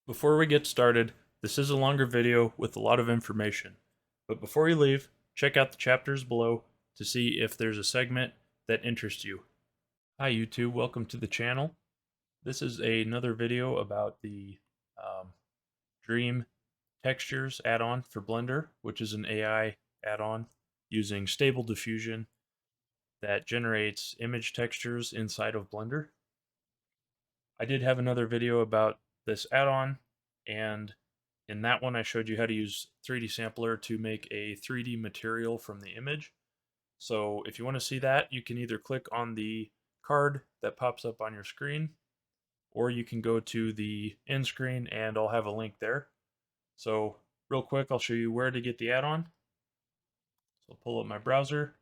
Before we get started, this is a longer video with a lot of information. But before you leave, check out the chapters below to see if there's a segment that interests you. Hi YouTube, welcome to the channel. This is another video about the um, Dream Textures add-on for Blender, which is an AI add-on using Stable Diffusion that generates image textures inside of Blender. I did have another video about this add-on, and in that one I showed you how to use 3D Sampler to make a 3D material from the image. So if you want to see that, you can either click on the card that pops up on your screen, or you can go to the end screen and I'll have a link there. So real quick, I'll show you where to get the add-on. So I'll pull up my browser,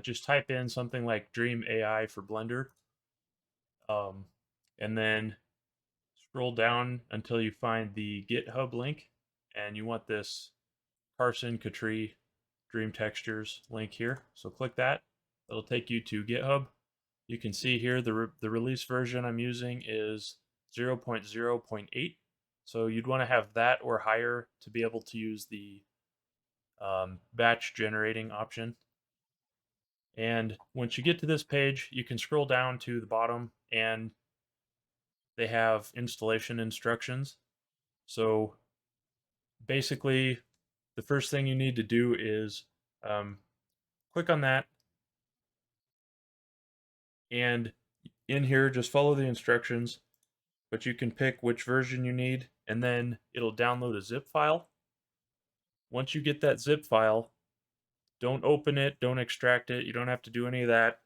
just type in something like Dream AI for Blender, um, and then scroll down until you find the GitHub link, and you want this Carson Cattree Dream Textures link here. So click that. It'll take you to GitHub. You can see here the release version I'm using is 0.0.8. So you'd want to have that or higher to be able to use the batch generating option. And once you get to this page, you can scroll down to the bottom and they have installation instructions. So basically, the first thing you need to do is um, click on that, and in here, just follow the instructions, but you can pick which version you need, and then it'll download a zip file. Once you get that zip file, don't open it, don't extract it, you don't have to do any of that.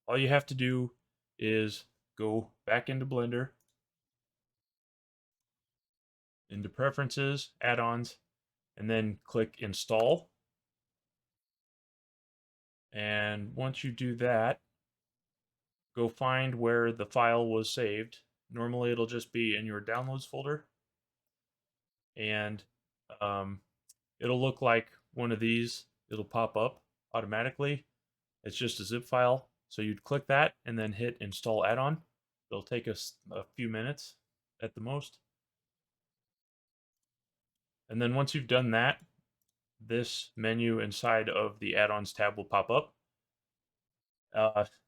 All you have to do is go back into Blender, into Preferences, Add-ons, and then click Install. And once you do that, go find where the file was saved. Normally it'll just be in your downloads folder, and um, it'll look like one of these. It'll pop up automatically. It's just a zip file. So you'd click that and then hit install add-on. It'll take us a few minutes at the most. And then once you've done that, this menu inside of the add-ons tab will pop up.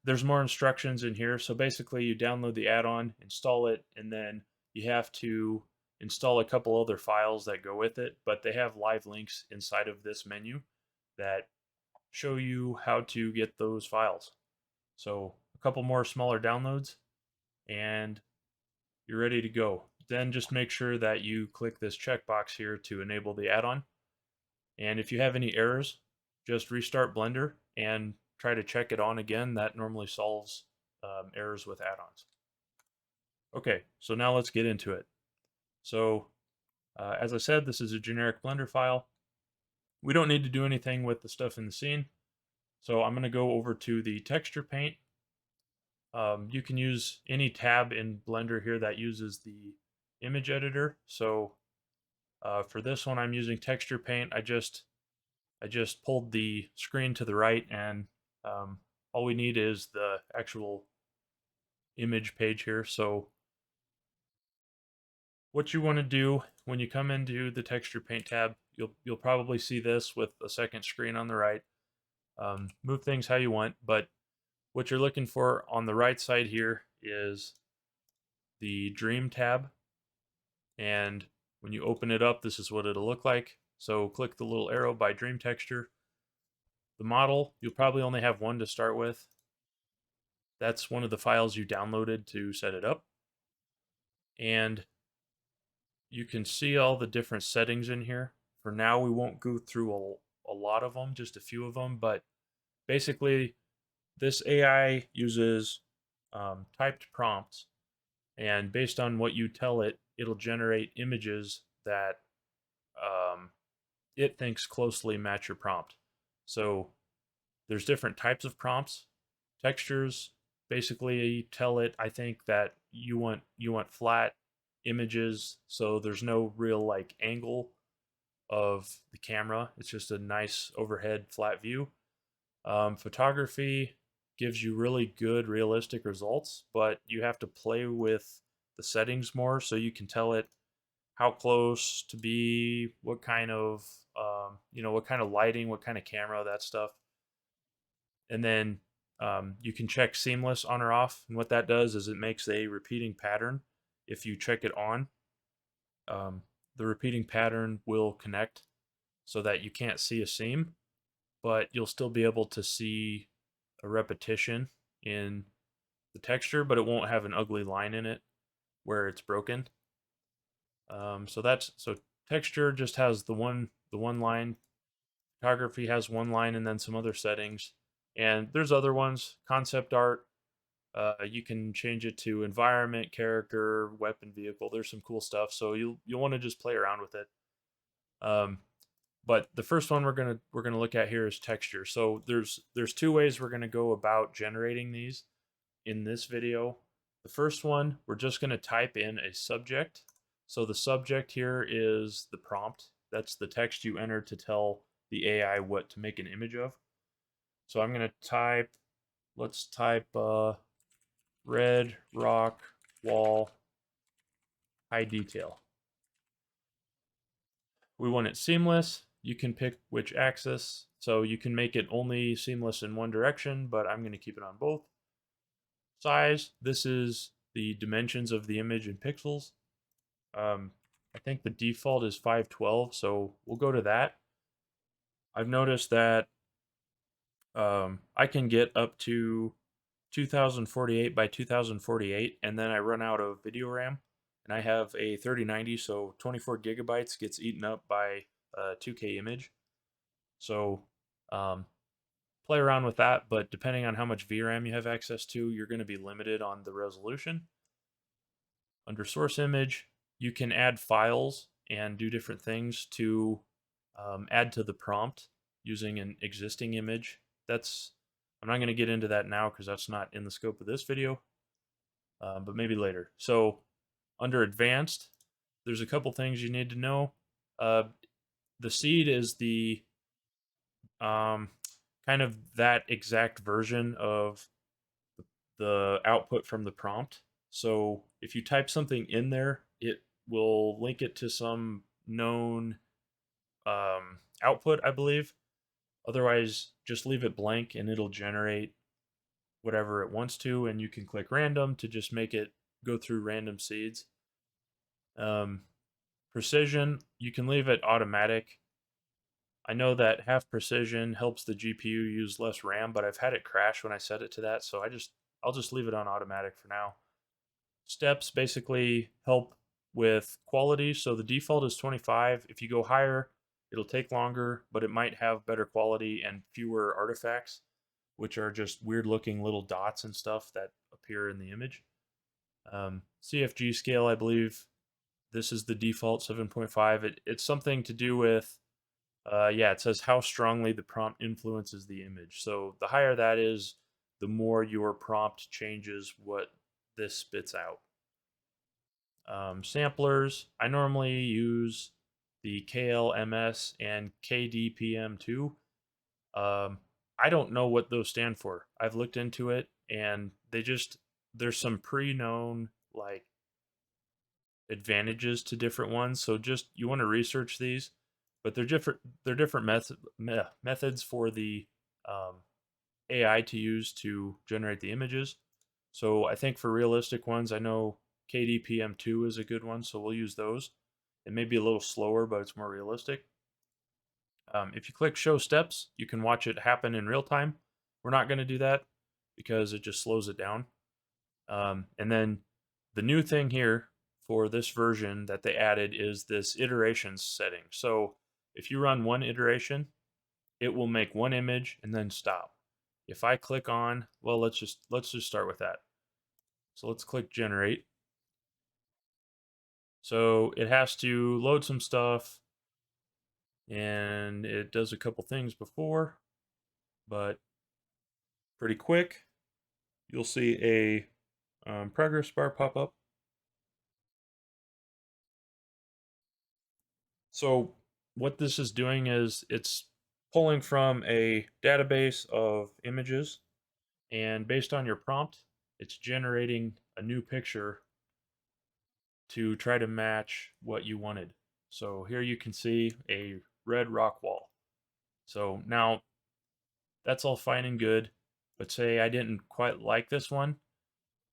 There's more instructions in here. So basically, you download the add-on, install it, and then you have to install a couple other files that go with it. But they have live links inside of this menu that show you how to get those files. So a couple more smaller downloads, and you're ready to go. Then just make sure that you click this checkbox here to enable the add-on. And if you have any errors, just restart Blender and try to check it on again. That normally solves errors with add-ons. Okay, so now let's get into it. So as I said, this is a generic Blender file. We don't need to do anything with the stuff in the scene. So I'm going to go over to the texture paint. You can use any tab in Blender here that uses the image editor. So for this one, I'm using texture paint. I just pulled the screen to the right, and all we need is the actual image page here. So what you want to do when you come into the texture paint tab, you'll probably see this with a second screen on the right. Move things how you want, but what you're looking for on the right side here is the Dream tab, and when you open it up, this is what it'll look like. So click the little arrow by Dream Texture. The model, you'll probably only have one to start with. That's one of the files you downloaded to set it up. And you can see all the different settings in here. For now, we won't go through a lot of them, just a few of them, but basically this AI uses typed prompts, and based on what you tell it, it'll generate images that it thinks closely match your prompt. So there's different types of prompts. Textures basically tell it, I think, that you want flat images, so there's no real like angle of the camera. It's just a nice overhead flat view. Photography gives you really good realistic results, but you have to play with the settings more, so you can tell it how close to be, what kind of what kind of lighting, what kind of camera, that stuff. And then you can check seamless on or off, and what that does is it makes a repeating pattern. If you check it on, um, the repeating pattern will connect so that you can't see a seam, but you'll still be able to see a repetition in the texture, but it won't have an ugly line in it where it's broken. So texture just has the one line. Photography has one line and then some other settings, and there's other ones. Concept art, you can change it to environment, character, weapon, vehicle. There's some cool stuff. So you'll want to just play around with it. Um, but the first one we're gonna look at here is texture. So there's two ways we're gonna go about generating these in this video. The first one, we're just gonna type in a subject. So the subject here is the prompt. That's the text you enter to tell the AI what to make an image of. So I'm gonna type, let's type red rock wall high detail. We want it seamless. You can pick which axis, so you can make it only seamless in one direction, but I'm going to keep it on both. Size, this is the dimensions of the image in pixels. I think the default is 512, so we'll go to that. I've noticed that I can get up to 2048 by 2048, and then I run out of video RAM, and I have a 3090, so 24 gigabytes gets eaten up by a 2K image. So um, play around with that, but depending on how much VRAM you have access to, you're going to be limited on the resolution. Under source image, you can add files and do different things to add to the prompt using an existing image. I'm not going to get into that now because that's not in the scope of this video, but maybe later. So under advanced, there's a couple things you need to know. The seed is the kind of that exact version of the output from the prompt. So if you type something in there, it will link it to some known output, I believe. Otherwise, just leave it blank and it'll generate whatever it wants to, and you can click random to just make it go through random seeds. Precision, you can leave it automatic. I know that half precision helps the GPU use less RAM, but I've had it crash when I set it to that, so I'll just leave it on automatic for now. Steps basically help with quality, so the default is 25. If you go higher, it'll take longer, but it might have better quality and fewer artifacts, which are just weird looking little dots and stuff that appear in the image. CFG scale, I believe this is the default 7.5. It's something to do with, it says how strongly the prompt influences the image. So the higher that is, the more your prompt changes what this spits out. Samplers, I normally use the KLMS and KDPM2. I don't know what those stand for. I've looked into it, and there's some pre-known like advantages to different ones. So just you want to research these, but they're different. They're different methods for the AI to use to generate the images. So I think for realistic ones, I know KDPM2 is a good one, so we'll use those. It may be a little slower, but it's more realistic. If you click show steps, you can watch it happen in real time. We're not going to do that because it just slows it down. And then the new thing here for this version that they added is this iterations setting. So if you run one iteration, it will make one image and then stop. If I click on, well, let's just start with that. So let's click generate. So it has to load some stuff, and it does a couple things before, but pretty quick. You'll see a progress bar pop up. So what this is doing is it's pulling from a database of images, and based on your prompt, it's generating a new picture to try to match what you wanted. So here you can see a red rock wall. So now that's all fine and good, but say I didn't quite like this one.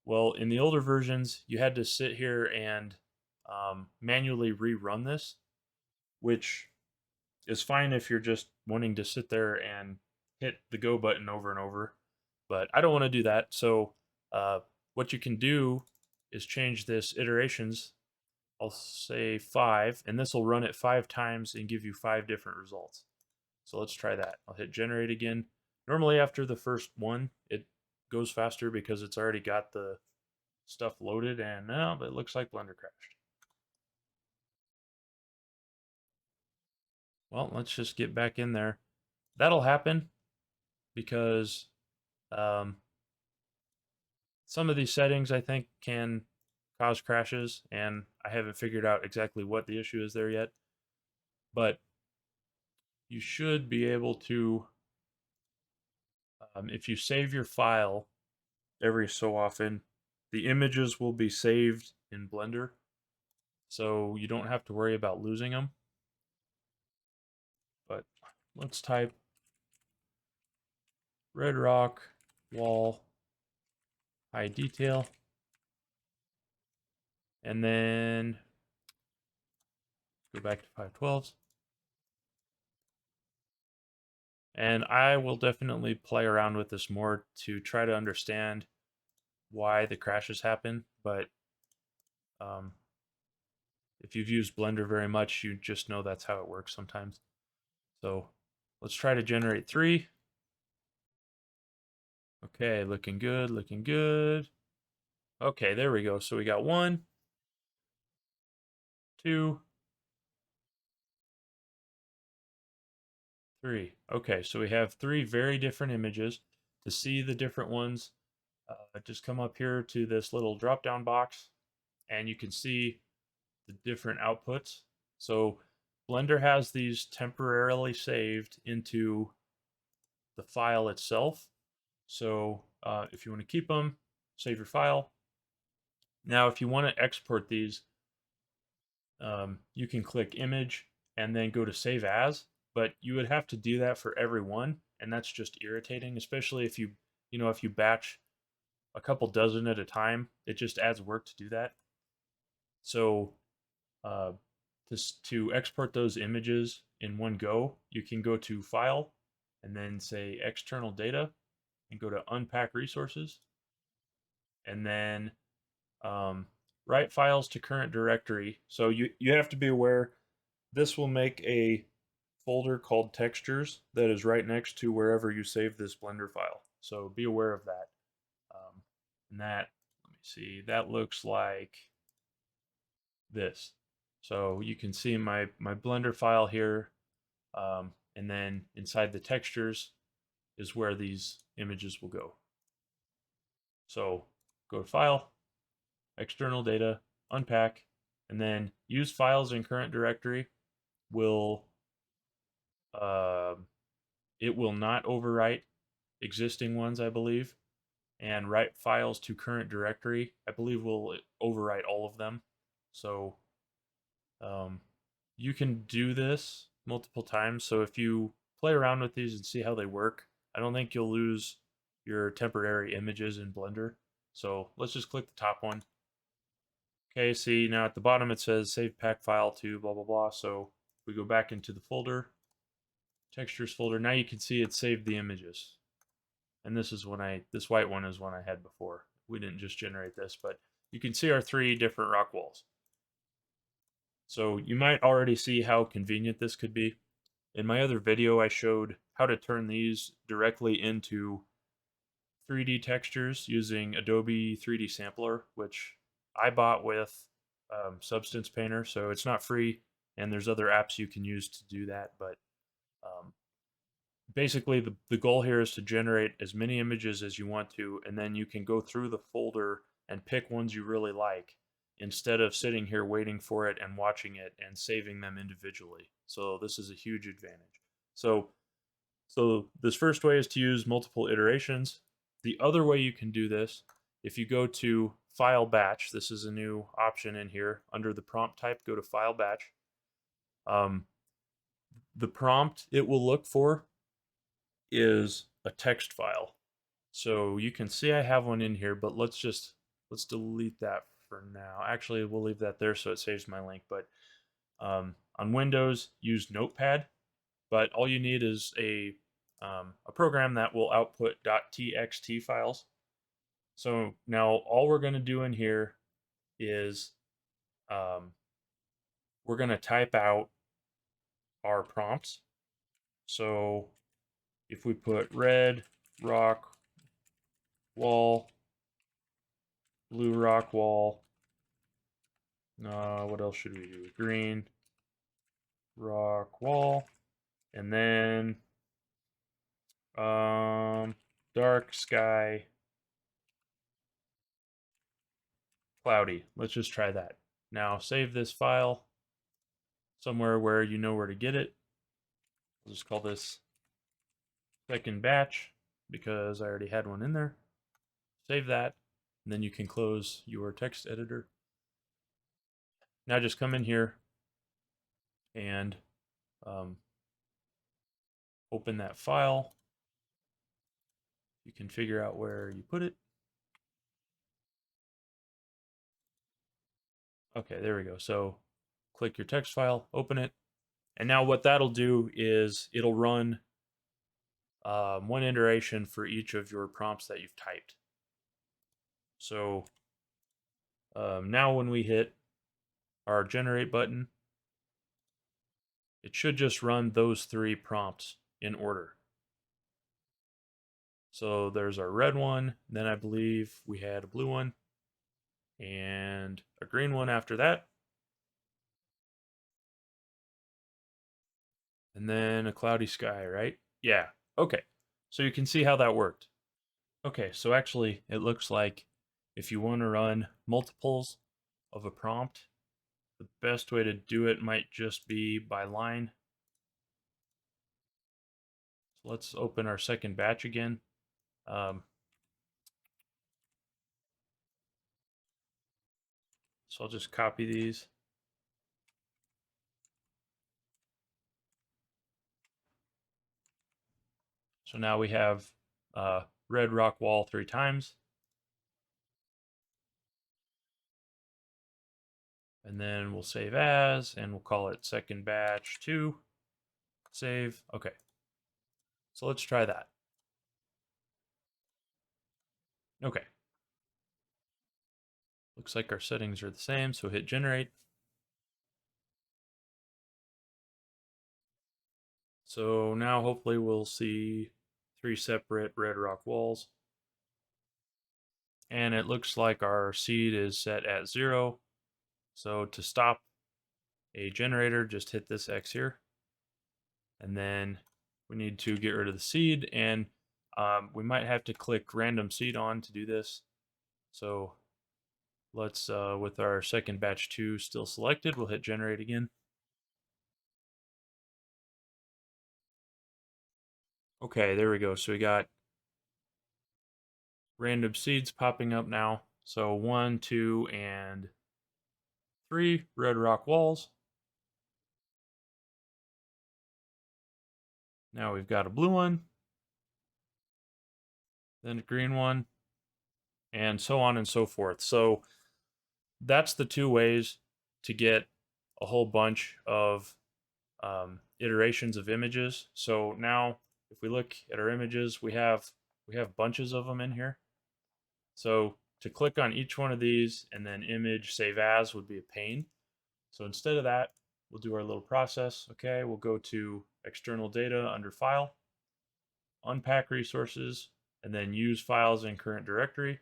Well, in the older versions, you had to sit here and manually rerun this, which is fine if you're just wanting to sit there and hit the go button over and over. But I don't want to do that. So what you can do is change this iterations. I'll say 5, and this will run it 5 times and give you 5 different results. So let's try that. I'll hit generate again. Normally after the first one, it goes faster because it's already got the stuff loaded, and now it looks like Blender crashed. Well, let's just get back in there. That'll happen because um, some of these settings I think can cause crashes, and I haven't figured out exactly what the issue is there yet. But you should be able to, if you save your file every so often, the images will be saved in Blender, so you don't have to worry about losing them. But let's type red rock wall high detail, and then go back to 512s. And I will definitely play around with this more to try to understand why the crashes happen. But um, if you've used Blender very much, you just know that's how it works sometimes. So let's try to generate 3. Okay, looking good, looking good. Okay, there we go. So we got 1, 2, 3. Okay, so we have 3 very different images. To see the different ones, just come up here to this little drop down box, and you can see the different outputs. So Blender has these temporarily saved into the file itself. So if you want to keep them, save your file. Now, if you want to export these, you can click image and then go to save as, but you would have to do that for every one, and that's just irritating, especially if if you batch a couple dozen at a time, it just adds work to do that. So uh, to export those images in one go, you can go to File and then say External Data and go to Unpack Resources, and then write files to current directory. So you have to be aware this will make a folder called textures that is right next to wherever you save this Blender file. So be aware of that. And that, let me see, that looks like this. So you can see my Blender file here, and then inside the textures is where these images will go. So go to File, External Data, Unpack, and then use files in current directory will it will not overwrite existing ones, I believe, and write files to current directory, I believe, will overwrite all of them. So you can do this multiple times. So if you play around with these and see how they work, I don't think you'll lose your temporary images in Blender. So let's just click the top one. Okay, see now at the bottom it says save pack file to blah blah blah. So we go back into the folder, textures folder. Now you can see it saved the images. And this is this white one is one I had before. We didn't just generate this, but you can see our 3 different rock walls. So you might already see how convenient this could be. In my other video, I showed how to turn these directly into 3D textures using Adobe 3D Sampler, which I bought with Substance Painter, so it's not free, and there's other apps you can use to do that, but basically the goal here is to generate as many images as you want to, and then you can go through the folder and pick ones you really like instead of sitting here waiting for it and watching it and saving them individually. So this is a huge advantage. So this first way is to use multiple iterations. The other way you can do this, if you go to file batch. This is a new option in here. Under the prompt type, go to file batch. The prompt it will look for is a text file. So you can see I have one in here, but let's delete that for now. Actually, we'll leave that there so it saves my link. But on Windows, use Notepad. But all you need is a program that will output .txt files. So now all we're going to do in here is we're going to type out our prompts. So if we put red rock wall, blue rock wall, what else should we do? Green rock wall, and then dark sky, cloudy. Let's just try that. Now save this file somewhere where you know where to get it. We'll just call this second batch because I already had one in there. Save that, and then you can close your text editor. Now just come in here and open that file. You can figure out where you put it. Okay, there we go. So click your text file, open it, and now what that'll do is it'll run one iteration for each of your prompts that you've typed. So now when we hit our generate button, it should just run those 3 prompts in order. So there's our red one, then I believe we had a blue one, and a green one after that, and then a cloudy sky, right? Yeah, okay. So you can see how that worked. Okay, so actually it looks like if you want to run multiples of a prompt, the best way to do it might just be by line. So let's open our second batch again. So I'll just copy these. So now we have red rock wall 3 times. And then we'll save as, and we'll call it second batch 2. Save. Okay. So let's try that. Okay. Looks like our settings are the same, so hit generate. So now hopefully we'll see 3 separate red rock walls. And it looks like our seed is set at 0. So to stop a generator, just hit this X here. And then we need to get rid of the seed, and we might have to click random seed on to do this. So let's, with our second batch 2 still selected, we'll hit generate again. Okay, there we go. So we got random seeds popping up now. So 1, 2, and 3 red rock walls. Now we've got a blue one, then a green one, and so on and so forth. So that's the 2 ways to get a whole bunch of iterations of images. So now if we look at our images, we have bunches of them in here. So to click on each one of these and then image save as would be a pain. So instead of that, we'll do our little process. Okay, we'll go to external data under file, unpack resources, and then use files in current directory.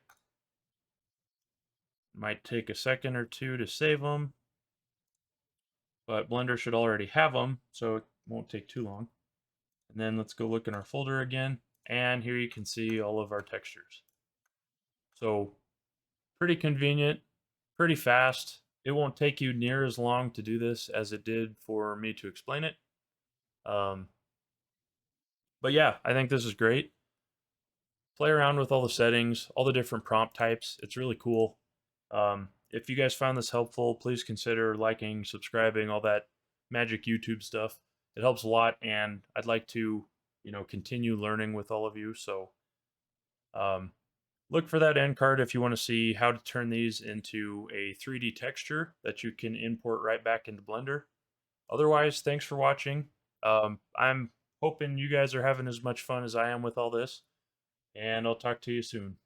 Might take a second or 2 to save them, but Blender should already have them, so it won't take too long. And then let's go look in our folder again, and here you can see all of our textures. So pretty convenient, pretty fast. It won't take you near as long to do this as it did for me to explain it. But yeah, I think this is great. Play around with all the settings, all the different prompt types. It's really cool. If you guys found this helpful, please consider liking, subscribing, all that magic YouTube stuff. It helps a lot, and I'd like to, continue learning with all of you. So, um, look for that end card if you want to see how to turn these into a 3D texture that you can import right back into Blender. Otherwise, thanks for watching. I'm hoping you guys are having as much fun as I am with all this, and I'll talk to you soon.